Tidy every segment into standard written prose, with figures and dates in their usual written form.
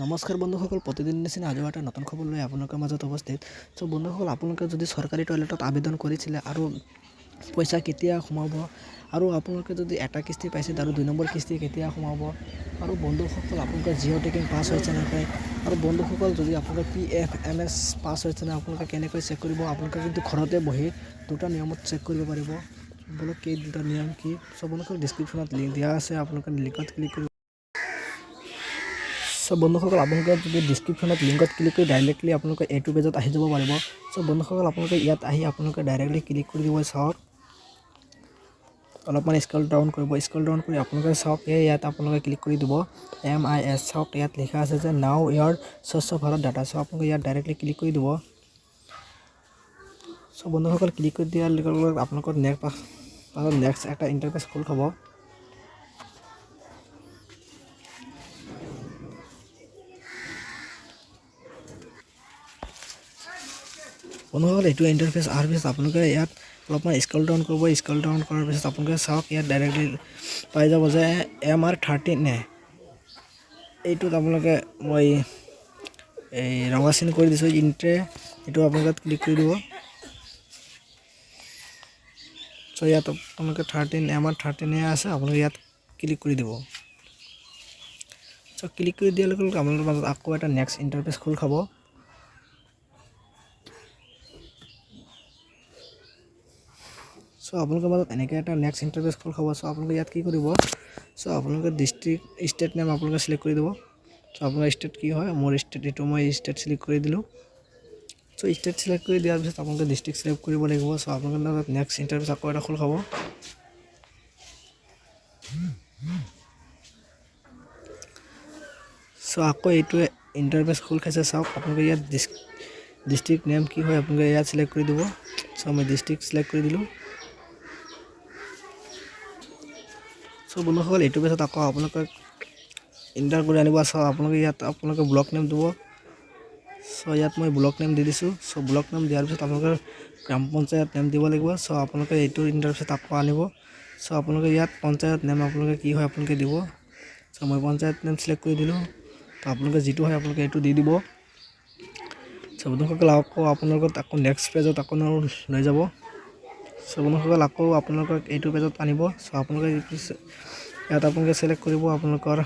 নমস্কাৰ বন্ধুসকল, প্ৰতিদিন নিচিনা আজিও এটা নতুন খবৰ লৈ আপোনালোকৰ মাজত উপস্থিত। চ' বন্ধুসকল, আপোনালোকে যদি চৰকাৰী টয়লেটত আবেদন কৰিছিলে আৰু পইচা কেতিয়া সোমাব, আৰু আপোনালোকে যদি এটা কিস্তি পাইছে আৰু 2 নম্বৰ কিস্তি কেতিয়া সোমাব, আৰু বন্ধুসকল আপোনালোকৰ জিঅ' টেকিং পাছ হৈছে নাই, আৰু বন্ধুসকল যদি আপোনালোকৰ PFMS পাছ হৈছে নাই, আপোনালোকে কেনেকৈ চেক কৰিব। আপোনালোকে কিন্তু ঘৰতে বহি দুটা নিয়মত চেক কৰিব পাৰিব। বোলো কি দুটা নিয়ম কি, চ' বন্ধুসকল ডিছক্ৰিপশ্যনত লিংক দিয়া আছে, আপোনালোকে লিংকত ক্লিক কৰিব। চ' বন্ধুসকল, আপোনালোকে যদি ডিছক্ৰিপশ্যনত লিংকত ক্লিক কৰি ডাইৰেক্টলি আপোনালোকে এইটো পেজত আহি যাব পাৰিব। চ' বন্ধুসকল, আপোনালোকে ইয়াত আহি আপোনালোকে ডাইৰেক্টলি ক্লিক কৰি দিব। চাওক, অলপমান স্ক্ৰল ডাউন কৰিব। স্ক্ৰল ডাউন কৰি আপোনালোকে চাওক, ইয়াত আপোনালোকে ক্লিক কৰি দিব MIS। চাওক, ইয়াত লিখা আছে যে নাও ইয়াৰ স্বচ্ছ ভাৰত ডাটা। চ' আপোনালোকে ইয়াত ডাইৰেক্টলি ক্লিক কৰি দিব। চ' বন্ধুসকল, ক্লিক কৰি দিয়াৰ লগে লগে আপোনালোকৰ নেক্সট এটা ইণ্টাৰফেচ খোল খাব। বন্ধুসকল, এইটো ইণ্টাৰফেচ অহাৰ পিছত আপোনালোকে ইয়াত অলপমান স্ক্ৰল ডাউন কৰিব। স্ক্ৰল ডাউন কৰাৰ পিছত আপোনালোকে চাওক, ইয়াত ডাইৰেক্টলি পাই যাব যে MR13 এইটোত আপোনালোকে মই এই ৰঙা চিন কৰি দিছোঁ ইণ্ট্ৰে, এইটো আপোনালোকে ক্লিক কৰি দিব। চ' ইয়াত আপোনালোকে MR13 আছে, আপোনালোকে ইয়াত ক্লিক কৰি দিব। চ' ক্লিক কৰি দিয়াৰ লগে লগে আপোনালোকৰ মাজত আকৌ এটা নেক্সট ইণ্টাৰফেচ খোল খাব। চ' আপোনালোকৰ মাজত এনেকৈ এটা নেক্সট ইণ্টাৰফেচ খোল খাব। চ' আপোনালোকে ইয়াত কি কৰিব, চ' আপোনালোকে ষ্টেট নেম আপোনালোকে চিলেক্ট কৰি দিব। চ' আপোনাৰ ষ্টেট কি হয়, মোৰ ষ্টেট, এইটো মই ষ্টেট চিলেক্ট কৰি দিলোঁ। চ' ষ্টেট চিলেক্ট কৰি দিয়াৰ পিছত আপোনালোকে ডিষ্ট্ৰিক্ট চিলেক্ট কৰিব লাগিব। চ' আপোনালোকে নেক্সট ইণ্টাৰফেচ আকৌ এটা খোল খাব। চ' আকৌ এইটোৱে ইণ্টাৰফেচ খোল খাইছে। চাওক, আপোনালোকে ইয়াত ডিষ্ট্ৰিক্ট নেম কি হয় আপোনালোকে ইয়াত চিলেক্ট কৰি দিব। চ' মই ডিষ্ট্ৰিক্ট চিলেক্ট কৰি দিলোঁ। চ' বন্ধুসকল, এইটো পিছত আকৌ আপোনালোকে ইণ্টাৰ কৰি আনিব। চাওক, আপোনালোকে ইয়াত আপোনালোকে ব্লক নেম দিব। চ' ইয়াত মই ব্লক নেম দি দিছোঁ। চ' ব্লক নেম দিয়াৰ পিছত আপোনালোকে গ্ৰাম পঞ্চায়ত নেম দিব লাগিব। চ' আপোনালোকে এইটো ইণ্টাৰফেচত আকৌ আনিব। চ' আপোনালোকে ইয়াত পঞ্চায়ত নেম আপোনালোকে কি হয় আপোনালোকে দিব। চ' মই পঞ্চায়ত নেম চিলেক্ট কৰি দিলোঁ। তো আপোনালোকে যিটো হয় আপোনালোকে এইটো দি দিব। চ' বন্ধুসকল, আপোনালোকক আকৌ নেক্সট পেজত আকৌ লৈ যাব। চ' বন্ধুসকল, আকৌ আপোনালোকক এইটো পেজত আনিব। চ' আপোনালোকে ইয়াত আপোনালোকে চিলেক্ট কৰিব আপোনালোকৰ।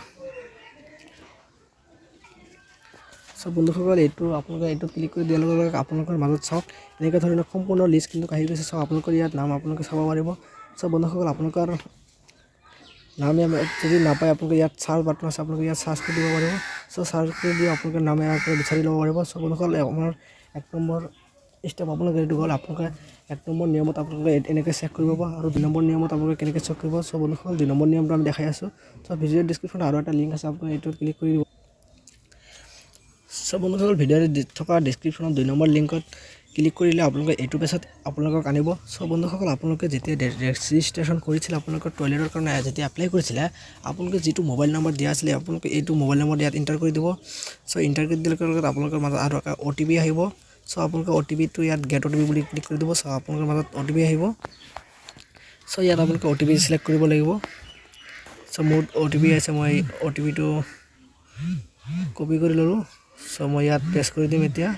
চ' বন্ধুসকল, আপোনালোকে এইটো ক্লিক কৰি দিয়াৰ লগে লগে আপোনালোকৰ মাজত চাওক, এনেকুৱা ধৰণৰ সম্পূৰ্ণ লিষ্ট কিন্তু আহি গৈছে। চাওক, আপোনালোকৰ ইয়াত নাম আপোনালোকে চাব পাৰিব। চ' বন্ধুসকল, আপোনালোকৰ নাম যদি নাপায় আপোনালোকে ইয়াত চাৰ্চ বাটন আছে, আপোনালোকে ইয়াত চাৰ্চ কৰি দিব পাৰিব। চ' চাৰ্চ কৰি দি আপোনালোকৰ নাম বিচাৰি ল'ব পাৰিব। চ' বন্ধুসকল, আমাৰ 1 নম্বৰ ষ্টেপ আপোনালোকে এইটো হ'ল। আপোনালোকে 1 নম্বৰ নিয়মত আপোনালোকে এনেকৈ চেক কৰিব পাৰিব, আৰু 2 নম্বৰ নিয়মত আপোনালোকে কেনেকৈ চেক কৰিব। চ' বন্ধুসকল, 2 নম্বৰ নিয়মটো আমি দেখাই আছোঁ। চ' ভিডিঅ'ৰ ডিছক্ৰিপশ্যনত আৰু এটা লিংক আছে, আপোনালোকে এইটোত ক্লিক কৰি দিব। চ' বন্ধুসকল, ভিডিঅ'ত থকা ডিছক্ৰিপশ্যনত 2 নম্বৰ লিংকত ক্লিক কৰিলে আপোনালোকে এইটো পেজত আপোনালোকক আনিব। চ' বন্ধুসকল, আপোনালোকে যেতিয়া ৰেজিষ্ট্ৰেশ্যন কৰিছিলে আপোনালোকৰ টয়লেটৰ কাৰণে যেতিয়া এপ্লাই কৰিছিলে, আপোনালোকে যিটো মোবাইল নম্বৰ দিয়া আছিলে আপোনালোকে এইটো মোবাইল নম্বৰ ইয়াত এণ্টাৰ কৰি দিব। চ' এণ্টাৰ কৰি দিয়াৰ লগে লগে আপোনালোকৰ মাজত আৰু এটা OTP আহিব। চ' আপোনালোকে OTPটো ইয়াত গেট OTP বুলি ক্লিক কৰি দিব। চ' আপোনালোকৰ মাজত OTP আহিব। চ' ইয়াত আপোনালোকে OTP চিলেক্ট কৰিব লাগিব। চ' মোৰ OTP আছে, মই OTPটো কপি কৰি ল'লোঁ। চ' মই ইয়াত পেষ্ট কৰি দিম এতিয়া।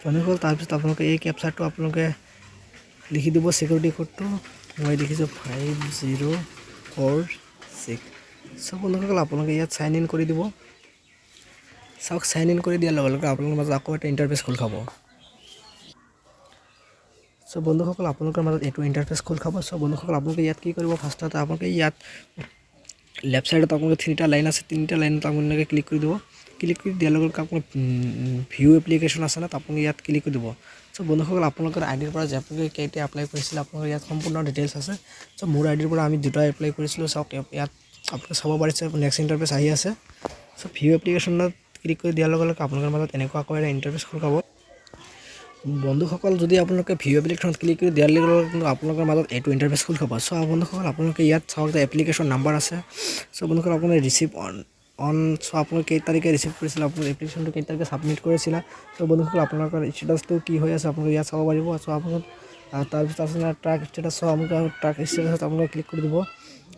বন্ধুসকল, তাৰপিছত আপোনালোকে এই কেপচাৰটো আপোনালোকে লিখি দিব, চিকিউৰিটি কোডটো মই লিখিছোঁ 5046। চ' বন্ধুসকল, আপোনালোকে ইয়াত চাইন ইন কৰি দিব। চাওক, চাইন ইন কৰি দিয়াৰ লগে লগে আপোনালোকৰ মাজত আকৌ এটা ইণ্টাৰফেচ খোল খাব। চ' বন্ধুসকল, আপোনালোকৰ মাজত এইটো ইণ্টাৰফেচ খোল খাব। চ' বন্ধুসকল, আপোনালোকে ইয়াত কি কৰিব, ফাৰ্ষ্টতে আপোনালোকে ইয়াত লেফ্ট ছাইডত আপোনালোকে 3টা লাইন আছে, 3টা লাইনত আপোনালোকে ক্লিক কৰি দিব। ক্লিক কৰি দিয়াৰ লগে লগে আপোনাৰ ভিউ এপ্লিকেশ্যন আছে ন, আপুনি ইয়াত ক্লিক কৰি দিব। চ' বন্ধুসকল, আপোনালোকৰ আইডিৰ পৰা যে আপোনালোকে কেতিয়া এপ্লাই কৰিছিলে আপোনালোকৰ ইয়াত সম্পূৰ্ণ ডিটেইলছ আছে। চ' মোৰ আইডিৰ পৰা আমি 2টা এপ্লাই কৰিছিলোঁ। চাওক, ইয়াত আপোনালোকে চাব পাৰিছে নেক্সট ইণ্টাৰফেচ আহি আছে। চ' ভিউ এপ্লিকেশ্যনত ক্লিক কৰি দিয়াৰ লগে লগে আপোনালোকৰ মাজত এনেকুৱা আকৌ এটা ইণ্টাৰফেচ খোল খাব। বন্ধুসকল, যদি আপোনালোকে ভিউ এপ্লিকেশ্যনত ক্লিক কৰি দিয়াৰ লগে লগে আপোনালোকৰ মাজত এইটো ইণ্টাৰফেচ খোল খাব। চ' বন্ধুসকল, আপোনালোকে ইয়াত চাওক যে এপ্লিকেশ্যন নাম্বাৰ আছে। চ' বন্ধুসকল, আপোনালোকে ৰিচিভ অন। চ' আপোনালোকে কেই তাৰিখে ৰিচিভ কৰিছিলে, আপোনাৰ এপ্লিকেশ্যনটো কেই তাৰিখে ছাবমিট কৰিছিলে। চ' বন্ধুসকল, আপোনালোকৰ ষ্টেটাছটো কি হৈ আছে আপোনালোকে ইয়াত চাব পাৰিব। চ' আপোনালোকে আৰু তাৰপিছত আছে ট্ৰাক ষ্টেটাছ আপোনালোকে ট্ৰাক ষ্টেটাছত আপোনালোকে ক্লিক কৰি দিব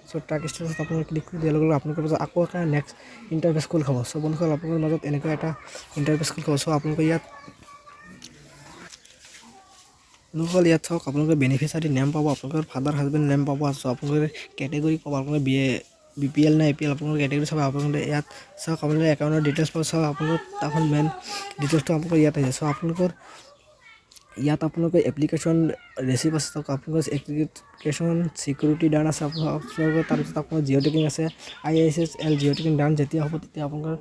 চ' ট্ৰাক ষ্টেটাছত আপোনালোকে ক্লিক কৰি দিয়াৰ লগে লগে আপোনালোকৰ পাছত আকৌ এটা নেক্সট ইণ্টাৰফেচ খোল খাব চ' বন্ধুসকল আপোনালোকৰ মাজত এনেকুৱা এটা ইণ্টাৰফেচ খোল খাব চ' আপোনালোকে ইয়াত বন্ধুসকল ইয়াত চাওক আপোনালোকে বেনিফিচিয়াৰী নেম পাব আপোনালোকৰ ফাদাৰ হাজবেণ্ড নেম পাব চ' আপোনালোকে কেটেগৰী পাব আপোনালোকে BPL নে APL আপোনালোকৰ কেটেগৰী চাব আপোনালোকে ইয়াত চাওক আপোনালোকে একাউণ্টৰ ডিটেইলছ পাব চাওক আপোনালোকৰ তাখন মেইন ডিটেইলছটো আপোনালোকৰ ইয়াত আহিছে চ' আপোনালোকৰ ইয়াত আপোনালোকে এপ্লিকেশ্যন ৰেচিপ্ট আছে চাওক আপোনালোকৰ এপ্লিকেশ্যন চিকিউৰিটি ডান আছে আপোনালোকৰ তাৰপিছত আপোনাৰ জিঅ' টেকিং আছে ISSL জিঅ' টেকিং ডান যেতিয়া হ'ব তেতিয়া আপোনালোকৰ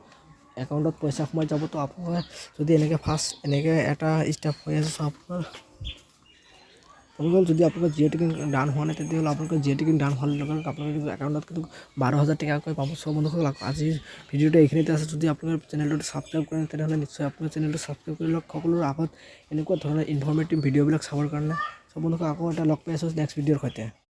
একাউণ্টত পইচা সোমাই যাব তো আপোনালোকে যদি এনেকৈ ফাৰ্ষ্ট এনেকৈ এটা ষ্টেপ হৈ আছে চ' আপোনালোকৰ যদি আপোনালোকৰ জিঅ' টেকিং ডান হোৱা নাই তেতিয়াহ'লে আপোনালোকৰ জিঅ' টেকিং ডান হোৱাৰ লগে লগে আপোনালোকৰ একাউণ্টত কিন্তু 12,000 টকাকৈ পাব চ' বন্ধুসকল আজিৰ ভিডিঅ'টো এইখিনিতে আছে যদি আপোনাৰ চেনেলটো ছাবস্ক্ৰাইব কৰে তেনেহ'লে নিশ্চয় আপোনাৰ চেনেলটো ছাবস্ক্ৰাইব কৰি লওক সকলোৰে আগত এনেকুৱা ধৰণৰ ইনফৰ্মেটিভ ভিডিঅ'বিলাক চাবৰ কাৰণে চ' বন্ধুসকল আকৌ এটা লগ পাই আছোঁ নেক্সট ভিডিঅ'ৰ সৈতে